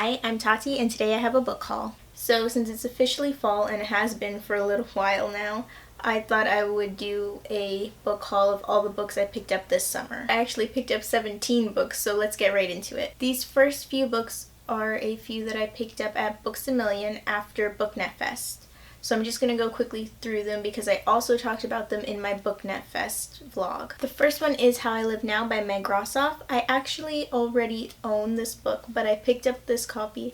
Hi, I'm Tati, and today I have a book haul. So since it's officially fall, and it has been for a little while now, I thought I would do a book haul of all the books I picked up this summer. I actually picked up 17 books, so let's get right into it. These first few books are a few that I picked up at Books A Million after BookNet Fest. So I'm just going to go quickly through them because I also talked about them in my BookNet Fest vlog. The first one is How I Live Now by Meg Rossoff. I actually already own this book, but I picked up this copy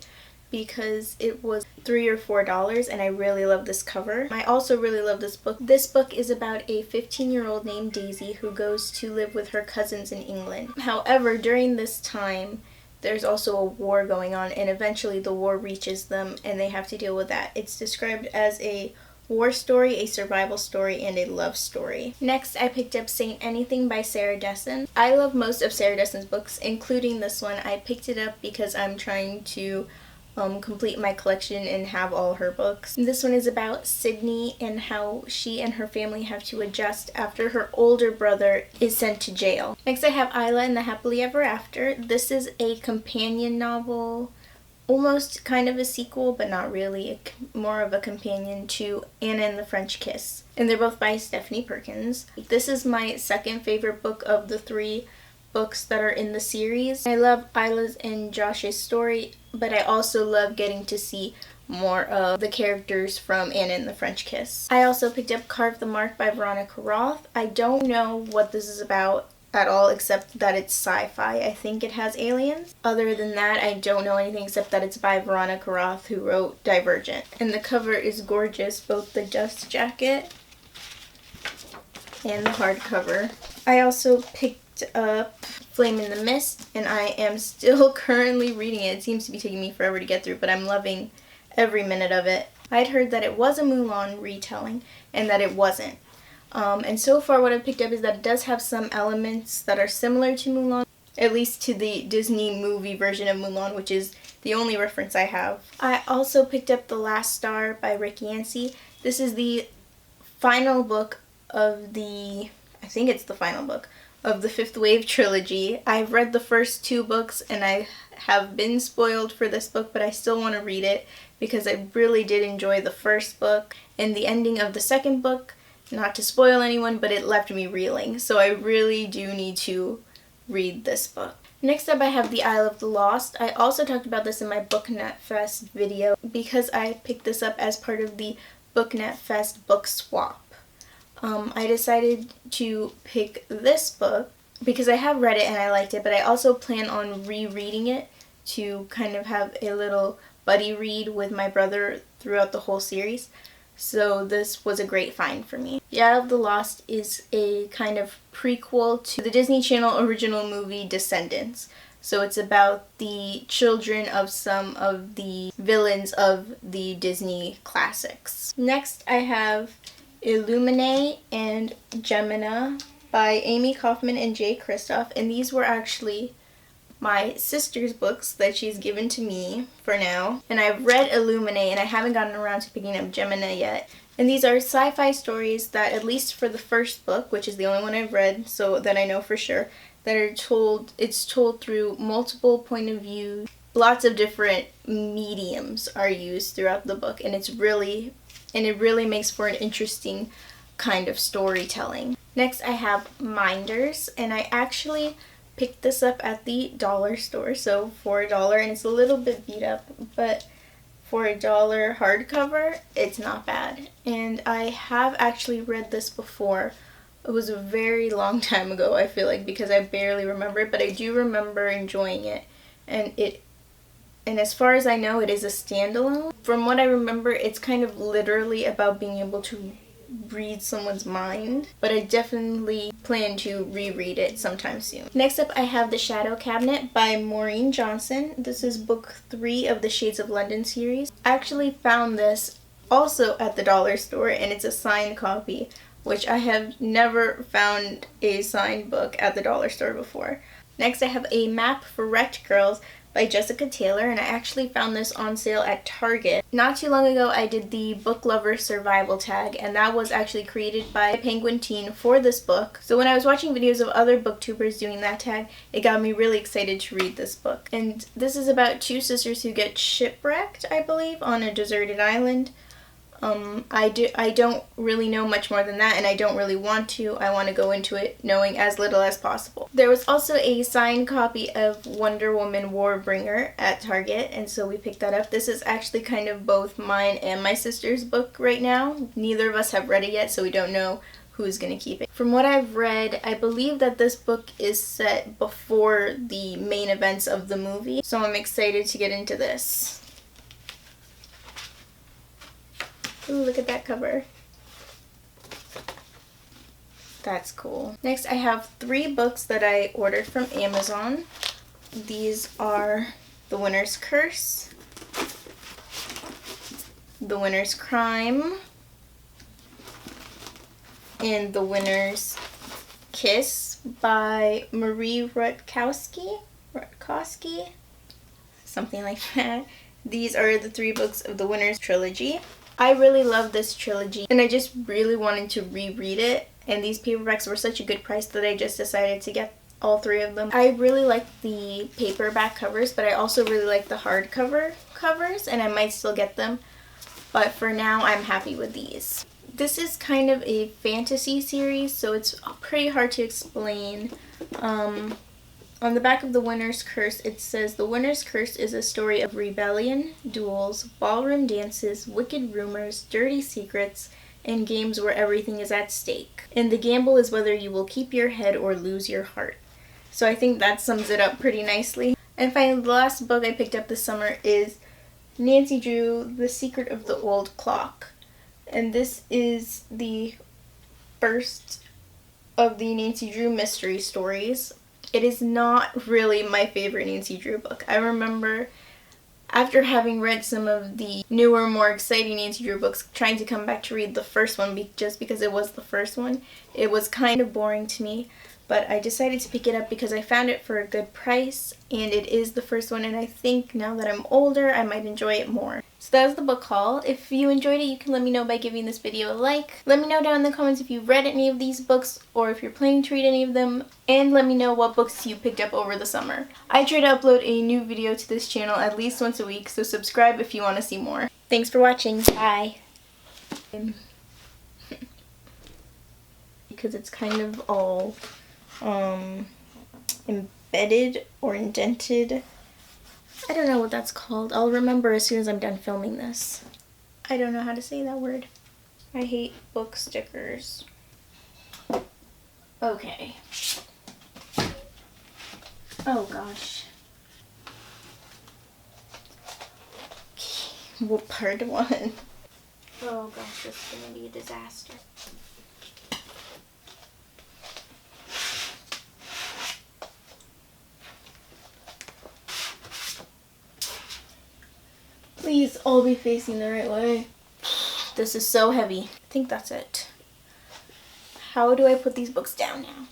because it was $3 or $4 and I really love this cover. I also really love this book. This book is about a 15-year-old named Daisy who goes to live with her cousins in England. However, during this time, there's also a war going on, and eventually the war reaches them and they have to deal with that. It's described as a war story, a survival story, and a love story. Next, I picked up Saint Anything by Sarah Dessen. I love most of Sarah Dessen's books, including this one. I picked it up because I'm trying to complete my collection and have all her books. This one is about Sydney and how she and her family have to adjust after her older brother is sent to jail. Next I have Isla and the Happily Ever After. This is a companion novel, almost kind of a sequel, but not really, more of a companion to Anna and the French Kiss. And they're both by Stephanie Perkins. This is my second favorite book of the three books that are in the series. I love Isla's and Josh's story, but I also love getting to see more of the characters from Anna and the French Kiss. I also picked up Carve the Mark by Veronica Roth. I don't know what this is about at all except that it's sci-fi. I think it has aliens. Other than that, I don't know anything except that it's by Veronica Roth, who wrote Divergent. And the cover is gorgeous, both the dust jacket and the hardcover. I also picked up Flame in the Mist, and I am still currently reading it. It seems to be taking me forever to get through, but I'm loving every minute of it. I'd heard that it was a Mulan retelling and that it wasn't. And so far what I've picked up is that it does have some elements that are similar to Mulan, at least to the Disney movie version of Mulan, which is the only reference I have. I also picked up The Last Star by Rick Yancey. This is the final book of I think it's the final book of the Fifth Wave trilogy. I've read the first two books and I have been spoiled for this book, but I still want to read it because I really did enjoy the first book and the ending of the second book. Not to spoil anyone, but it left me reeling, so I really do need to read this book. Next up I have The Isle of the Lost. I also talked about this in my BookNet Fest video because I picked this up as part of the BookNet Fest book swap. I decided to pick this book because I have read it and I liked it, but I also plan on rereading it to kind of have a little buddy read with my brother throughout the whole series. So this was a great find for me. The Isle of the Lost is a kind of prequel to the Disney Channel original movie Descendants. So it's about the children of some of the villains of the Disney classics. Next I have Illuminae and Gemina by Amy Kaufman and Jay Kristoff, and these were actually my sister's books that she's given to me for now. And I've read Illuminae and I haven't gotten around to picking up Gemina yet. And these are sci-fi stories that, at least for the first book, which is the only one I've read, so that I know for sure, that are told, it's told through multiple point of views. Lots of different mediums are used throughout the book, and it really makes for an interesting kind of storytelling. Next I have Minders, and I actually picked this up at the dollar store, so for $1, and it's a little bit beat up, but for $1 hardcover, it's not bad. And I have actually read this before. It was a very long time ago, I feel like, because I barely remember it, but I do remember enjoying it. And as far as I know, it is a standalone. From what I remember, it's kind of literally about being able to read someone's mind, but I definitely plan to reread it sometime soon. Next up I have The Shadow Cabinet by Maureen Johnson. This is book 3 of the Shades of London series. I actually found this also at the dollar store, and it's a signed copy, which I have never found a signed book at the dollar store before. Next I have A Map for Wrecked Girls by Jessica Taylor, and I actually found this on sale at Target. Not too long ago, I did the Book Lover Survival tag, and that was actually created by Penguin Teen for this book. So when I was watching videos of other booktubers doing that tag, it got me really excited to read this book. And this is about two sisters who get shipwrecked, I believe, on a deserted island. I don't really know much more than that, and I don't really want to. I want to go into it knowing as little as possible. There was also a signed copy of Wonder Woman Warbringer at Target, and so we picked that up. This is actually kind of both mine and my sister's book right now. Neither of us have read it yet, so we don't know who's going to keep it. From what I've read, I believe that this book is set before the main events of the movie, so I'm excited to get into this. Ooh, look at that cover. That's cool. Next, I have 3 books that I ordered from Amazon. These are The Winner's Curse, The Winner's Crime, and The Winner's Kiss by Marie Rutkowski, something like that. These are the 3 books of the Winner's Trilogy. I really love this trilogy, and I just really wanted to reread it, and these paperbacks were such a good price that I just decided to get all 3 of them. I really like the paperback covers, but I also really like the hardcover covers, and I might still get them, but for now I'm happy with these. This is kind of a fantasy series, so it's pretty hard to explain. On the back of The Winner's Curse, it says, "The Winner's Curse is a story of rebellion, duels, ballroom dances, wicked rumors, dirty secrets, and games where everything is at stake. And the gamble is whether you will keep your head or lose your heart." So I think that sums it up pretty nicely. And finally, the last book I picked up this summer is Nancy Drew, The Secret of the Old Clock. And this is the first of the Nancy Drew mystery stories. It is not really my favorite Nancy Drew book. I remember after having read some of the newer, more exciting Nancy Drew books, trying to come back to read the first one just because it was the first one. It was kind of boring to me, but I decided to pick it up because I found it for a good price, and it is the first one, and I think now that I'm older, I might enjoy it more. So that was the book haul. If you enjoyed it, you can let me know by giving this video a like. Let me know down in the comments if you've read any of these books or if you're planning to read any of them, and let me know what books you picked up over the summer. I try to upload a new video to this channel at least once a week, so subscribe if you want to see more. Thanks for watching. Bye. Because it's kind of all embedded or indented. I don't know what that's called. I'll remember as soon as I'm done filming this. I don't know how to say that word. I hate book stickers. Okay. Oh gosh. Okay. Well, part 1. Oh gosh, this is gonna be a disaster. Please all be facing the right way. This is so heavy. I think that's it. How do I put these books down now?